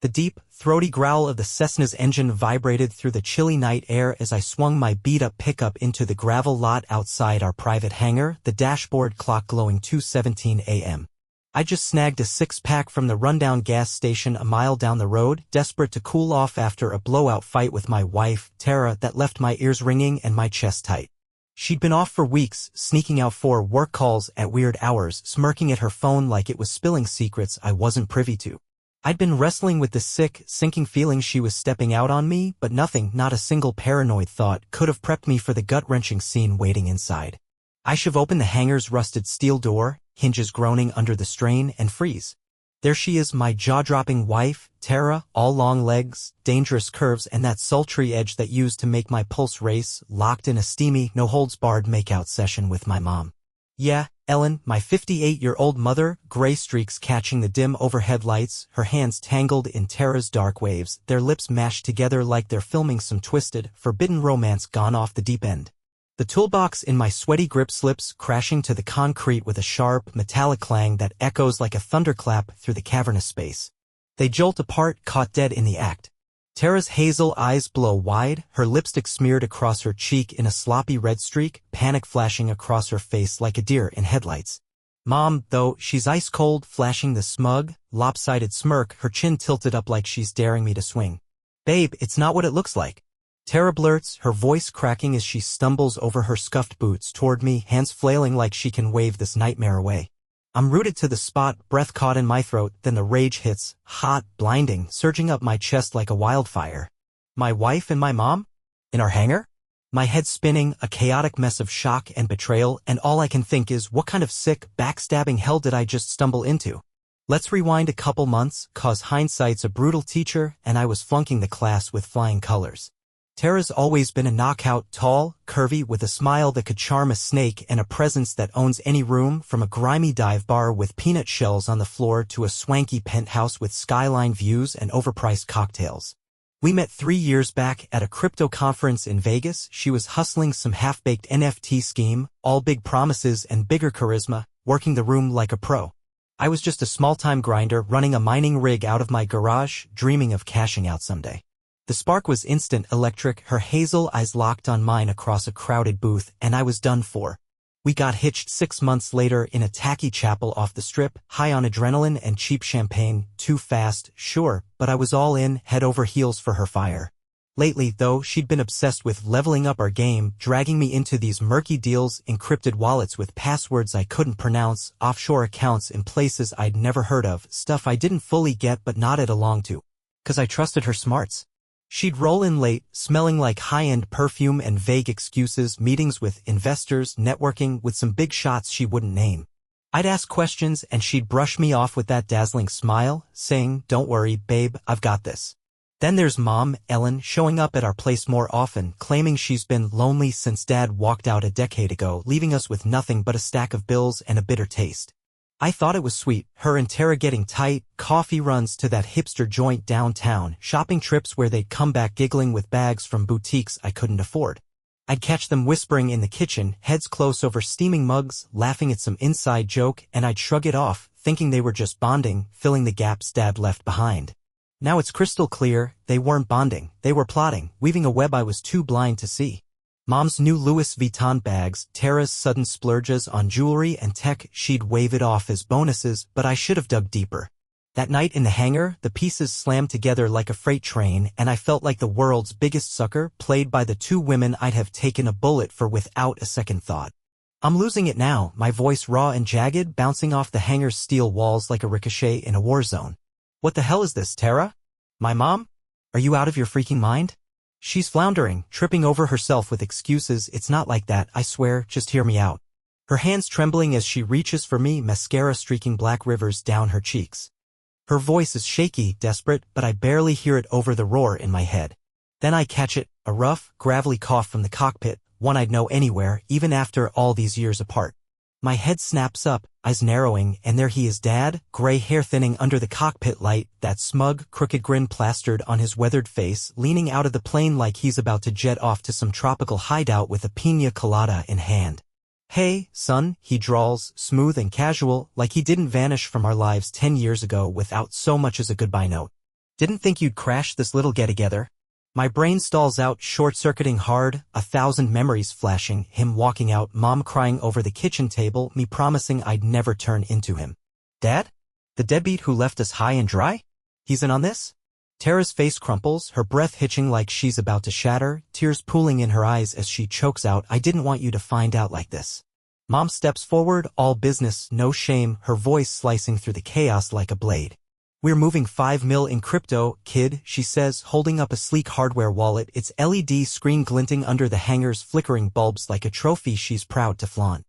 The deep, throaty growl of the Cessna's engine vibrated through the chilly night air as I swung my beat-up pickup into the gravel lot outside our private hangar, the dashboard clock glowing 2:17 a.m. I just snagged a six-pack from the rundown gas station a mile down the road, desperate to cool off after a blowout fight with my wife, Tara, that left my ears ringing and my chest tight. She'd been off for weeks, sneaking out for work calls at weird hours, smirking at her phone like it was spilling secrets I wasn't privy to. I'd been wrestling with the sinking feeling she was stepping out on me, but nothing, not a single paranoid thought, could have prepped me for the gut-wrenching scene waiting inside. I shove open the hangar's rusted steel door, hinges groaning under the strain, and freeze. There she is, my jaw-dropping wife, Tara, all long legs, dangerous curves, and that sultry edge that used to make my pulse race, locked in a steamy, no-holds-barred make-out session with my mom. Yeah, Ellen, my 58-year-old mother, gray streaks catching the dim overhead lights, her hands tangled in Tara's dark waves, their lips mashed together like they're filming some twisted, forbidden romance gone off the deep end. The toolbox in my sweaty grip slips, crashing to the concrete with a sharp, metallic clang that echoes like a thunderclap through the cavernous space. They jolt apart, caught dead in the act. Tara's hazel eyes blow wide, her lipstick smeared across her cheek in a sloppy red streak, panic flashing across her face like a deer in headlights. Mom, though, she's ice-cold, flashing the smug, lopsided smirk, her chin tilted up like she's daring me to swing. Babe, it's not what it looks like. Tara blurts, her voice cracking as she stumbles over her scuffed boots toward me, hands flailing like she can wave this nightmare away. I'm rooted to the spot, breath caught in my throat, then the rage hits, hot, blinding, surging up my chest like a wildfire. My wife and my mom? In our hangar? My head spinning, a chaotic mess of shock and betrayal, and all I can think is, what kind of sick, backstabbing hell did I just stumble into? Let's rewind a couple months, 'cause hindsight's a brutal teacher, and I was flunking the class with flying colors. Tara's always been a knockout, tall, curvy, with a smile that could charm a snake and a presence that owns any room, from a grimy dive bar with peanut shells on the floor to a swanky penthouse with skyline views and overpriced cocktails. We met 3 years back at a crypto conference in Vegas. She was hustling some half-baked NFT scheme, all big promises and bigger charisma, working the room like a pro. I was just a small-time grinder running a mining rig out of my garage, dreaming of cashing out someday. The spark was instant, electric, her hazel eyes locked on mine across a crowded booth, and I was done for. We got hitched 6 months later in a tacky chapel off the strip, high on adrenaline and cheap champagne, too fast, sure, but I was all in, head over heels for her fire. Lately, though, she'd been obsessed with leveling up our game, dragging me into these murky deals, encrypted wallets with passwords I couldn't pronounce, offshore accounts in places I'd never heard of, stuff I didn't fully get but nodded along to. 'Cause I trusted her smarts. She'd roll in late, smelling like high-end perfume and vague excuses, meetings with investors, networking with some big shots she wouldn't name. I'd ask questions and she'd brush me off with that dazzling smile, saying, "Don't worry, babe, I've got this." Then there's Mom, Ellen, showing up at our place more often, claiming she's been lonely since Dad walked out a decade ago, leaving us with nothing but a stack of bills and a bitter taste. I thought it was sweet, her and Tara getting tight, coffee runs to that hipster joint downtown, shopping trips where they'd come back giggling with bags from boutiques I couldn't afford. I'd catch them whispering in the kitchen, heads close over steaming mugs, laughing at some inside joke, and I'd shrug it off, thinking they were just bonding, filling the gaps Dad left behind. Now it's crystal clear, they weren't bonding, they were plotting, weaving a web I was too blind to see. Mom's new Louis Vuitton bags, Tara's sudden splurges on jewelry and tech, she'd wave it off as bonuses, but I should have dug deeper. That night in the hangar, the pieces slammed together like a freight train, and I felt like the world's biggest sucker, played by the two women I'd have taken a bullet for without a second thought. I'm losing it now, my voice raw and jagged, bouncing off the hangar's steel walls like a ricochet in a war zone. What the hell is this, Tara? My mom? Are you out of your freaking mind? She's floundering, tripping over herself with excuses. It's not like that, I swear, just hear me out. Her hands trembling as she reaches for me, mascara streaking black rivers down her cheeks. Her voice is shaky, desperate, but I barely hear it over the roar in my head. Then I catch it, a rough, gravelly cough from the cockpit, one I'd know anywhere, even after all these years apart. My head snaps up, eyes narrowing, and there he is, Dad, gray hair thinning under the cockpit light, that smug, crooked grin plastered on his weathered face, leaning out of the plane like he's about to jet off to some tropical hideout with a piña colada in hand. "Hey, son," he drawls, smooth and casual, like he didn't vanish from our lives 10 years ago without so much as a goodbye note. Didn't think you'd crash this little get-together. My brain stalls out, short-circuiting hard, 1,000 memories flashing, him walking out, Mom crying over the kitchen table, me promising I'd never turn into him. Dad? The deadbeat who left us high and dry? He's in on this? Tara's face crumples, her breath hitching like she's about to shatter, tears pooling in her eyes as she chokes out, I didn't want you to find out like this. Mom steps forward, all business, no shame, her voice slicing through the chaos like a blade. We're moving 5 mil in crypto, kid, she says, holding up a sleek hardware wallet, its LED screen glinting under the hanger's flickering bulbs like a trophy she's proud to flaunt.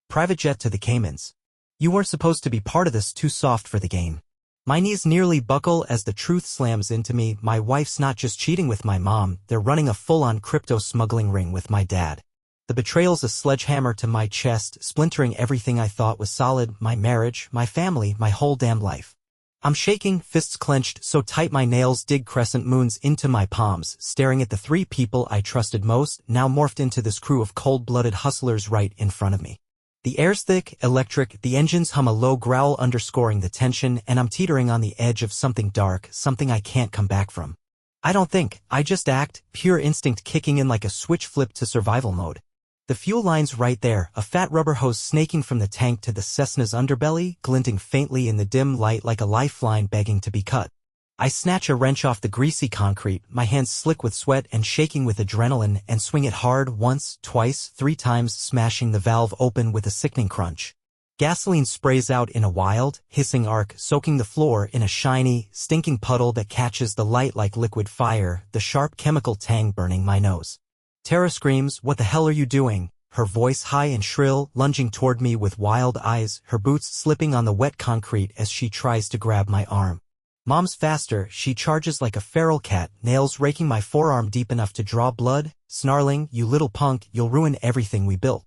Private jet to the Caymans. You weren't supposed to be part of this, too soft for the game. My knees nearly buckle as the truth slams into me, my wife's not just cheating with my mom, they're running a full-on crypto smuggling ring with my dad. The betrayal's a sledgehammer to my chest, splintering everything I thought was solid, my marriage, my family, my whole damn life. I'm shaking, fists clenched so tight my nails dig crescent moons into my palms, staring at the 3 people I trusted most, now morphed into this crew of cold-blooded hustlers right in front of me. The air's thick, electric, the engines hum a low growl underscoring the tension, and I'm teetering on the edge of something dark, something I can't come back from. I don't think, I just act, pure instinct kicking in like a switch flipped to survival mode. The fuel line's right there, a fat rubber hose snaking from the tank to the Cessna's underbelly, glinting faintly in the dim light like a lifeline begging to be cut. I snatch a wrench off the greasy concrete, my hands slick with sweat and shaking with adrenaline, and swing it hard once, twice, 3 times, smashing the valve open with a sickening crunch. Gasoline sprays out in a wild, hissing arc, soaking the floor in a shiny, stinking puddle that catches the light like liquid fire, the sharp chemical tang burning my nose. Tara screams, "What the hell are you doing?" Her voice high and shrill, lunging toward me with wild eyes, her boots slipping on the wet concrete as she tries to grab my arm. Mom's faster, she charges like a feral cat, nails raking my forearm deep enough to draw blood, snarling, "You little punk, you'll ruin everything we built."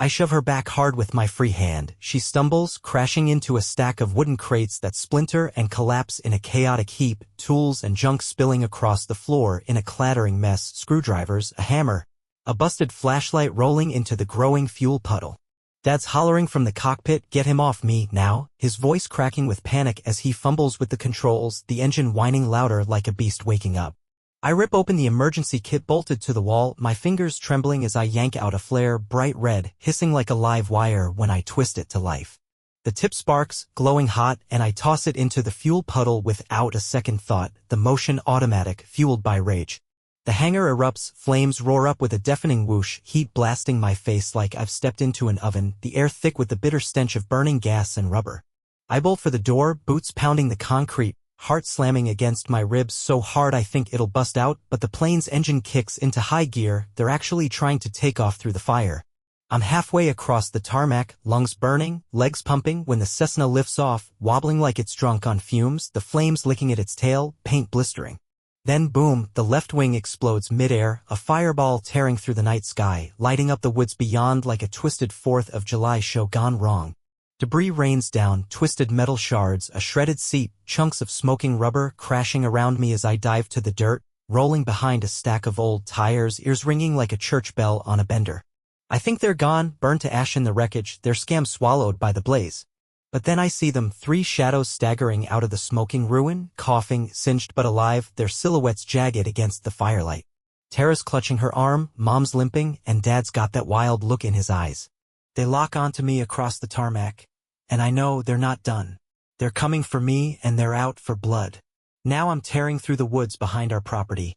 I shove her back hard with my free hand. She stumbles, crashing into a stack of wooden crates that splinter and collapse in a chaotic heap, tools and junk spilling across the floor in a clattering mess, screwdrivers, a hammer, a busted flashlight rolling into the growing fuel puddle. Dad's hollering from the cockpit, "Get him off me, now," his voice cracking with panic as he fumbles with the controls, the engine whining louder like a beast waking up. I rip open the emergency kit bolted to the wall, my fingers trembling as I yank out a flare, bright red, hissing like a live wire when I twist it to life. The tip sparks, glowing hot, and I toss it into the fuel puddle without a second thought, the motion automatic, fueled by rage. The hangar erupts, flames roar up with a deafening whoosh, heat blasting my face like I've stepped into an oven, the air thick with the bitter stench of burning gas and rubber. I bolt for the door, boots pounding the concrete, heart slamming against my ribs so hard I think it'll bust out, but the plane's engine kicks into high gear, they're actually trying to take off through the fire. I'm halfway across the tarmac, lungs burning, legs pumping, when the Cessna lifts off, wobbling like it's drunk on fumes, the flames licking at its tail, paint blistering. Then boom, the left wing explodes midair, a fireball tearing through the night sky, lighting up the woods beyond like a twisted 4th of July show gone wrong. Debris rains down, twisted metal shards, a shredded seat, chunks of smoking rubber crashing around me as I dive to the dirt, rolling behind a stack of old tires, ears ringing like a church bell on a bender. I think they're gone, burned to ash in the wreckage, their scam swallowed by the blaze. But then I see them, 3 shadows staggering out of the smoking ruin, coughing, singed but alive, their silhouettes jagged against the firelight. Tara's clutching her arm, Mom's limping, and Dad's got that wild look in his eyes. They lock onto me across the tarmac. And I know they're not done. They're coming for me and they're out for blood. Now I'm tearing through the woods behind our property.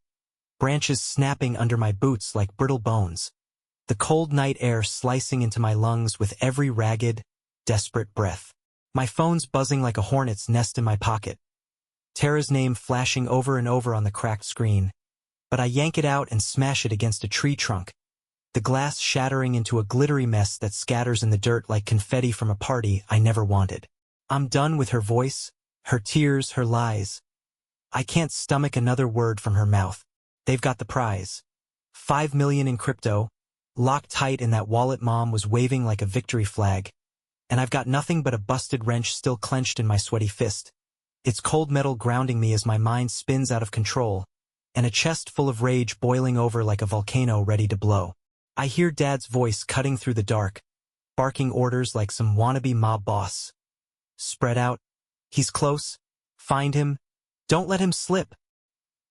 Branches snapping under my boots like brittle bones. The cold night air slicing into my lungs with every ragged, desperate breath. My phone's buzzing like a hornet's nest in my pocket. Tara's name flashing over and over on the cracked screen. But I yank it out and smash it against a tree trunk. The glass shattering into a glittery mess that scatters in the dirt like confetti from a party I never wanted. I'm done with her voice, her tears, her lies. I can't stomach another word from her mouth. They've got the prize. 5 million in crypto, locked tight in that wallet Mom was waving like a victory flag. And I've got nothing but a busted wrench still clenched in my sweaty fist. It's cold metal grounding me as my mind spins out of control, and a chest full of rage boiling over like a volcano ready to blow. I hear Dad's voice cutting through the dark, barking orders like some wannabe mob boss. Spread out. He's close. Find him. Don't let him slip.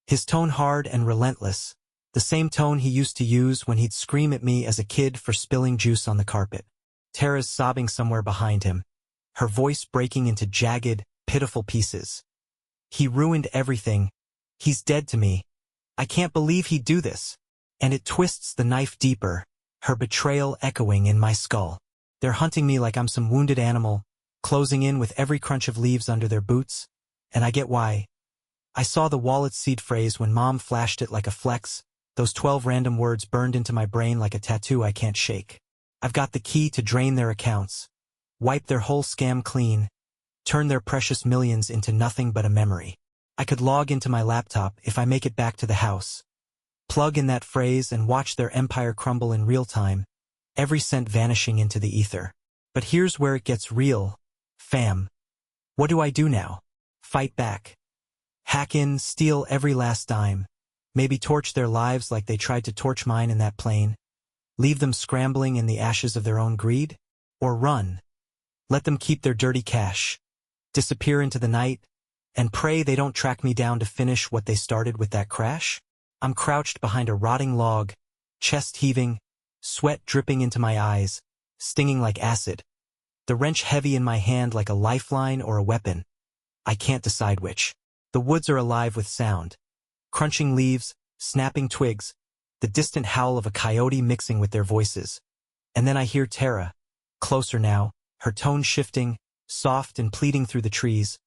His tone hard and relentless, the same tone he used to use when he'd scream at me as a kid for spilling juice on the carpet. Tara's sobbing somewhere behind him, her voice breaking into jagged, pitiful pieces. He ruined everything. He's dead to me. I can't believe he'd do this. And it twists the knife deeper, her betrayal echoing in my skull. They're hunting me like I'm some wounded animal, closing in with every crunch of leaves under their boots, and I get why. I saw the wallet seed phrase when Mom flashed it like a flex, those 12 random words burned into my brain like a tattoo I can't shake. I've got the key to drain their accounts, wipe their whole scam clean, turn their precious millions into nothing but a memory. I could log into my laptop if I make it back to the house, plug in that phrase and watch their empire crumble in real time, every cent vanishing into the ether. But here's where it gets real, fam. What do I do now? Fight back. Hack in, steal every last dime, maybe torch their lives like they tried to torch mine in that plane, leave them scrambling in the ashes of their own greed? Or run. Let them keep their dirty cash, disappear into the night, and pray they don't track me down to finish what they started with that crash? I'm crouched behind a rotting log, chest heaving, sweat dripping into my eyes, stinging like acid, the wrench heavy in my hand like a lifeline or a weapon. I can't decide which. The woods are alive with sound. Crunching leaves, snapping twigs, the distant howl of a coyote mixing with their voices. And then I hear Tara, closer now, her tone shifting, soft and pleading through the trees.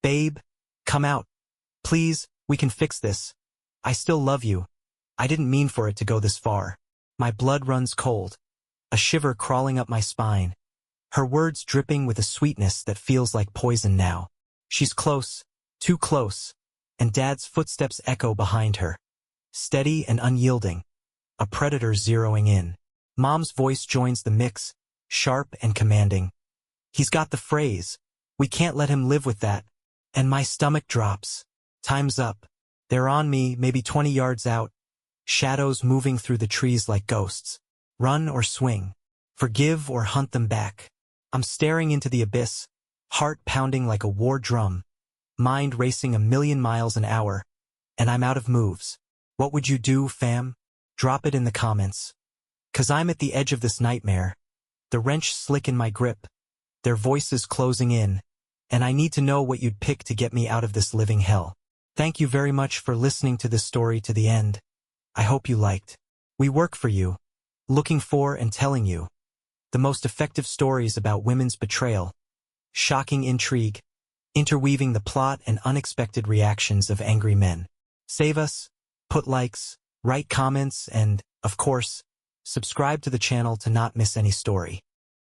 Babe, come out. Please, we can fix this. I still love you. I didn't mean for it to go this far. My blood runs cold, a shiver crawling up my spine. Her words dripping with a sweetness that feels like poison now. She's close, too close, and Dad's footsteps echo behind her. Steady and unyielding, a predator zeroing in. Mom's voice joins the mix, sharp and commanding. He's got the phrase. We can't let him live with that. And my stomach drops. Time's up. They're on me, maybe 20 yards out. Shadows moving through the trees like ghosts. Run or swing. Forgive or hunt them back. I'm staring into the abyss, heart pounding like a war drum, mind racing 1,000,000 miles an hour, and I'm out of moves. What would you do, fam? Drop it in the comments. 'Cause I'm at the edge of this nightmare, the wrench slick in my grip, their voices closing in, and I need to know what you'd pick to get me out of this living hell. Thank you very much for listening to this story to the end. I hope you liked. We work for you, looking for and telling you the most effective stories about women's betrayal, shocking intrigue, interweaving the plot and unexpected reactions of angry men. Save us, put likes, write comments, and, of course, subscribe to the channel to not miss any story.